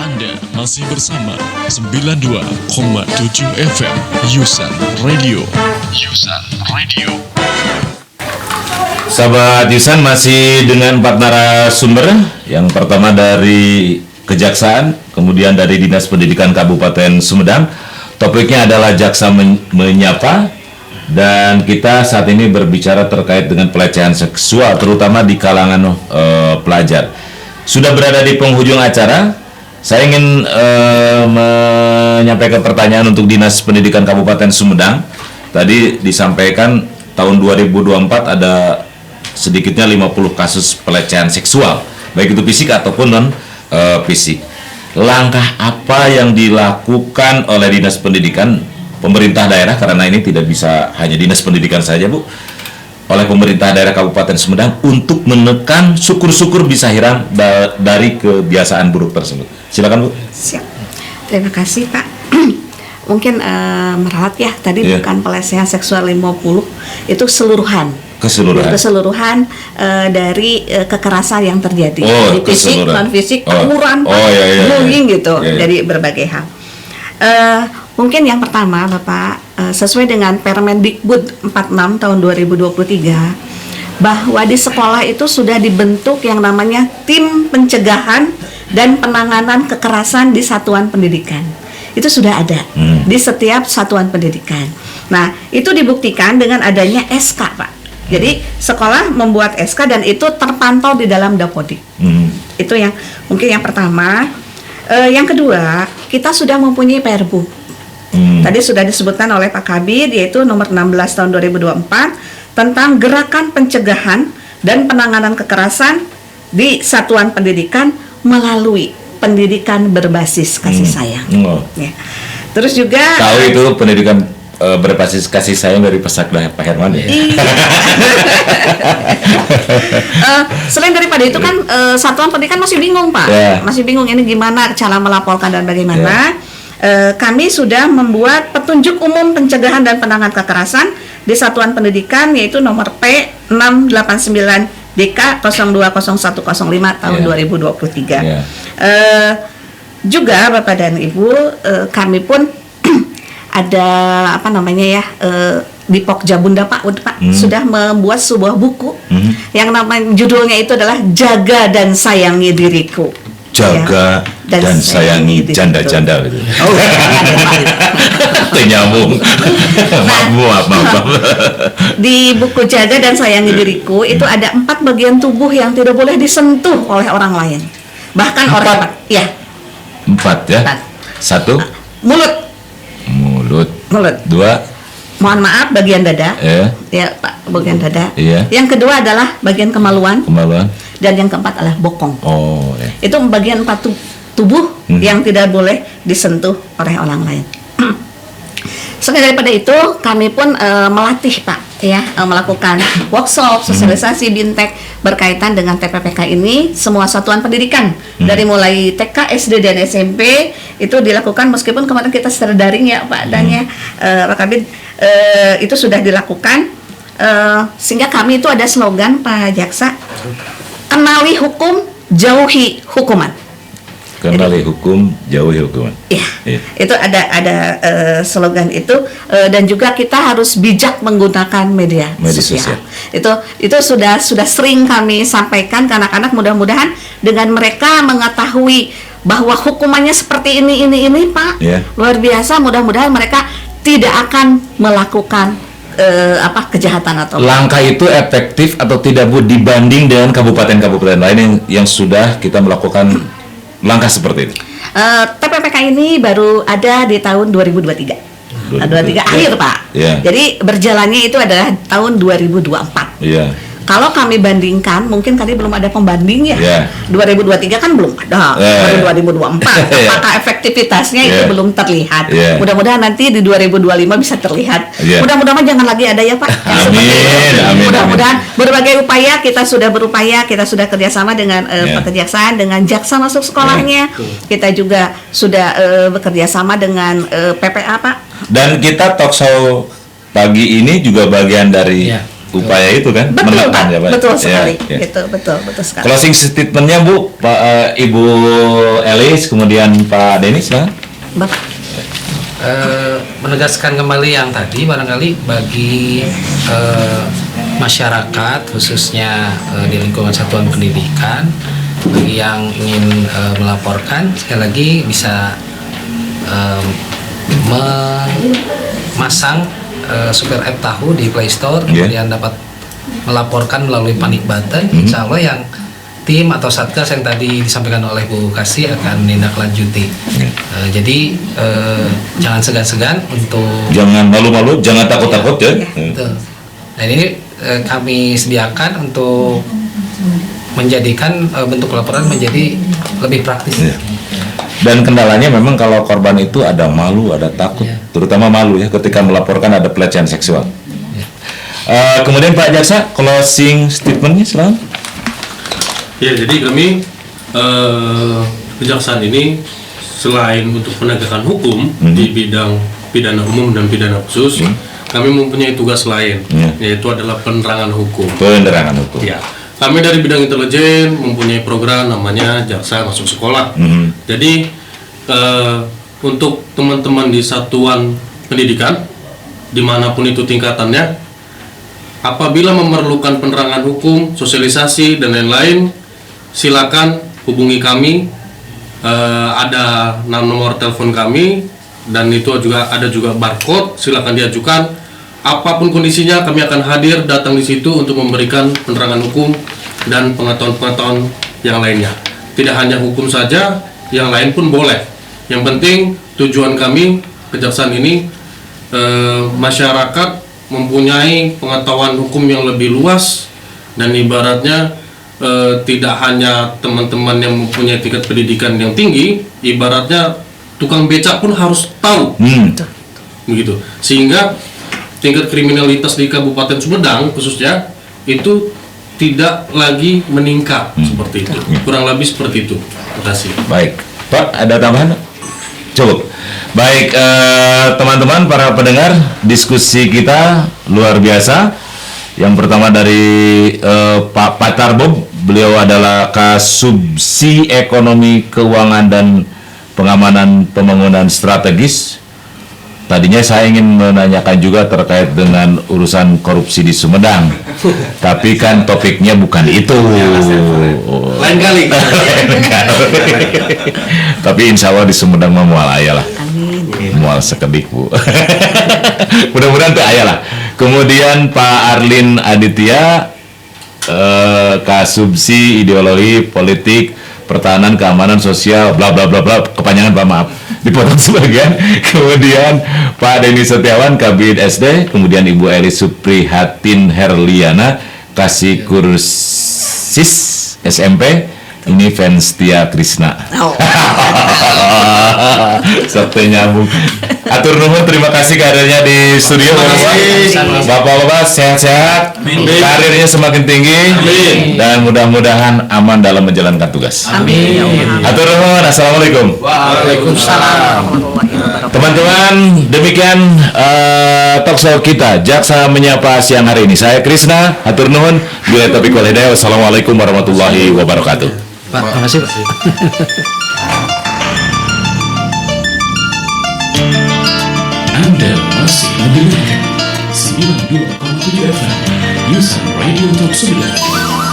Anda masih bersama 92,7 FM Yusan Radio. Yusan Radio. Sahabat Yusan masih dengan 4 narasumber. Yang pertama dari Kejaksaan, kemudian dari Dinas Pendidikan Kabupaten Sumedang. Topiknya adalah Jaksa Menyapa. Dan kita saat ini berbicara terkait dengan pelecehan seksual, terutama di kalangan pelajar. Sudah berada di penghujung acara. Saya ingin menyampaikan pertanyaan untuk Dinas Pendidikan Kabupaten Sumedang. Tadi disampaikan tahun 2024 ada sedikitnya 50 kasus pelecehan seksual, baik itu fisik ataupun non fisik. Langkah apa yang dilakukan oleh Dinas Pendidikan, pemerintah daerah, karena ini tidak bisa hanya Dinas Pendidikan saja, Bu, oleh pemerintah daerah Kabupaten Sumedang untuk menekan, syukur-syukur bisa hilang dari kebiasaan buruk tersebut. Silakan, Bu. Siap. Terima kasih, Pak. Mungkin merawat ya, tadi bukan pelecehan seksual 50, itu keseluruhan dari kekerasan yang terjadi, di fisik, non fisik, tawuran, bullying gitu, dari berbagai hal. Mungkin yang pertama, Bapak, sesuai dengan Permendikbud 46 tahun 2023, bahwa di sekolah itu sudah dibentuk yang namanya tim pencegahan dan penanganan kekerasan di satuan pendidikan. Itu sudah ada di setiap satuan pendidikan. Nah, itu dibuktikan dengan adanya SK, Pak. Jadi sekolah membuat SK dan itu terpantau di dalam Dapodik. Itu yang mungkin yang pertama. Yang kedua, kita sudah mempunyai Perbu. Tadi sudah disebutkan oleh Pak Kabid, yaitu nomor 16 tahun 2024 tentang gerakan pencegahan dan penanganan kekerasan di satuan pendidikan melalui pendidikan berbasis kasih sayang. Ya. Terus juga tahu itu pendidikan berbasis kasih sayang dari Pesakda Pak Herman ya. Selain daripada itu kan satuan pendidikan masih bingung, Pak. Masih bingung ini gimana cara melaporkan dan bagaimana. Kami sudah membuat petunjuk umum pencegahan dan penanganan kekerasan di satuan pendidikan, yaitu nomor P689 DK 020105 tahun 2023. Juga Bapak dan Ibu, kami pun ada di Pokja Bunda Pak sudah membuat sebuah buku yang namanya judulnya itu adalah Jaga dan Sayangi Diriku. Jaga dan sayangi janda-janda gitu. Nyambung. Maaf. Di buku Jaga dan Sayangi Diriku itu ada 4 bagian tubuh yang tidak boleh disentuh oleh orang lain. Bahkan 4. Orang 4 ya. 1 mulut. 2 mohon maaf, bagian dada. Ya, Pak, bagian dada. Yang kedua adalah bagian kemaluan. Dan yang keempat adalah bokong. Itu bagian 4 tubuh yang tidak boleh disentuh oleh orang lain. Selain daripada itu, kami pun melatih, Pak, melakukan workshop, sosialisasi, bintek berkaitan dengan TPPK ini. Semua satuan pendidikan dari mulai TK, SD dan SMP itu dilakukan, meskipun kemarin kita secara daring ya, Pak, dan Pak Kabid, itu sudah dilakukan. Sehingga kami itu ada slogan, Pak Jaksa, kenali hukum, jauhi hukuman. Kenali hukum, jauhi hukuman. Iya. Itu ada slogan itu, dan juga kita harus bijak menggunakan media sosial. Itu sudah sering kami sampaikan ke anak-anak, mudah-mudahan dengan mereka mengetahui bahwa hukumannya seperti ini Pak. Luar biasa, mudah-mudahan mereka tidak akan melakukan kejahatan atau langkah itu efektif atau tidak, Bu, dibanding dengan kabupaten-kabupaten lain yang sudah kita melakukan langkah seperti itu? TPPK ini baru ada di tahun 2023 akhir, Pak. Jadi berjalannya itu adalah tahun 2024. Kalau kami bandingkan, mungkin tadi belum ada pembanding ya. 2023 kan belum ada. Baru 2024. Apakah efektivitasnya itu belum terlihat. Mudah-mudahan nanti di 2025 bisa terlihat. Mudah-mudahan jangan lagi ada ya, Pak. Amin. Mudah-mudahan berbagai upaya kita sudah kerjasama dengan Kejaksaan, dengan jaksa masuk sekolahnya. Kita juga sudah bekerjasama dengan PPA, Pak. Dan kita talkshow pagi ini juga bagian dari upaya itu kan, betul, menekan ya Pak. Betul sekali, ya. Gitu, betul sekali. Closing statementnya Bu, Pak Ibu Elis, kemudian Pak Denis, lah. Menegaskan kembali yang tadi, barangkali bagi masyarakat khususnya di lingkungan satuan pendidikan, bagi yang ingin melaporkan, sekali lagi bisa memasang super app Tahu di Play Store, kemudian dapat melaporkan melalui panic button. Insya Allah yang tim atau satgas yang tadi disampaikan oleh Bu Kasih akan menindaklanjuti. Jadi jangan segan-segan untuk, jangan malu-malu, jangan takut-takut ya. Betul. Dan ini kami sediakan untuk menjadikan bentuk laporan menjadi lebih praktis. Dan kendalanya memang kalau korban itu ada malu, ada takut, terutama malu ya ketika melaporkan ada pelecehan seksual. Kemudian Pak Jaksa, closing statementnya silakan. Ya, jadi kami kejaksaan ini selain untuk penegakan hukum di bidang pidana umum dan pidana khusus, kami mempunyai tugas lain, yaitu adalah penerangan hukum. Penerangan hukum. Ya, kami dari bidang intelijen mempunyai program namanya Jaksa Masuk Sekolah. Jadi untuk teman-teman di satuan pendidikan, dimanapun itu tingkatannya, apabila memerlukan penerangan hukum, sosialisasi dan lain-lain, silakan hubungi kami. Ada nomor telepon kami dan itu juga ada barcode. Silakan diajukan. Apapun kondisinya, kami akan hadir datang di situ untuk memberikan penerangan hukum dan pengetahuan-pengetahuan yang lainnya. Tidak hanya hukum saja, yang lain pun boleh. Yang penting tujuan kami kejaksaan ini masyarakat mempunyai pengetahuan hukum yang lebih luas, dan ibaratnya tidak hanya teman-teman yang mempunyai tingkat pendidikan yang tinggi, ibaratnya tukang becak pun harus tahu, begitu, sehingga tingkat kriminalitas di Kabupaten Sumedang khususnya itu tidak lagi meningkat seperti itu, kurang lebih seperti itu. Terima kasih. Baik, Pak, ada tambahan? Cukup. Baik, teman-teman para pendengar, diskusi kita luar biasa. Yang pertama dari Pak Patar Bob, beliau adalah Kasubsi Ekonomi Keuangan dan Pengamanan Pembangunan Strategis. Tadinya saya ingin menanyakan juga terkait dengan urusan korupsi di Sumedang, tapi kan topiknya bukan itu. Lain kali. Tapi insya Allah di Sumedang mah mual aya lah. Mual sekedik Bu. Mudah-mudahan tuh aya lah. Kemudian Pak Arlin Aditya, Kasubsi Ideologi Politik Pertahanan Keamanan Sosial bla bla bla bla, kepanjangan Pak, maaf, dipotong sebagian. Kemudian Pak Denny Setiawan, Kabid SD. Kemudian Ibu Elis Suprihatin Herliana, Kasih Kursis SMP. Ini fans Tia Krisna. Sampai nyambung. Atur nuhun, terima kasih kehadirannya di studio. Bapak-bapak sehat-sehat, karirnya semakin tinggi, dan mudah-mudahan aman dalam menjalankan tugas. Amin. Atur nuhun, assalamualaikum. Waalaikumsalam. Teman-teman, demikian talkshow kita Jaksa Menyapa siang hari ini. Saya Krisna, atur nuhun, billahi taufiq wal hidayah. Wassalamualaikum warahmatullahi wabarakatuh. Pak, terima kasih Pak. Anda masih mendengarkan 92,7 FM Yusan Radio Top 9.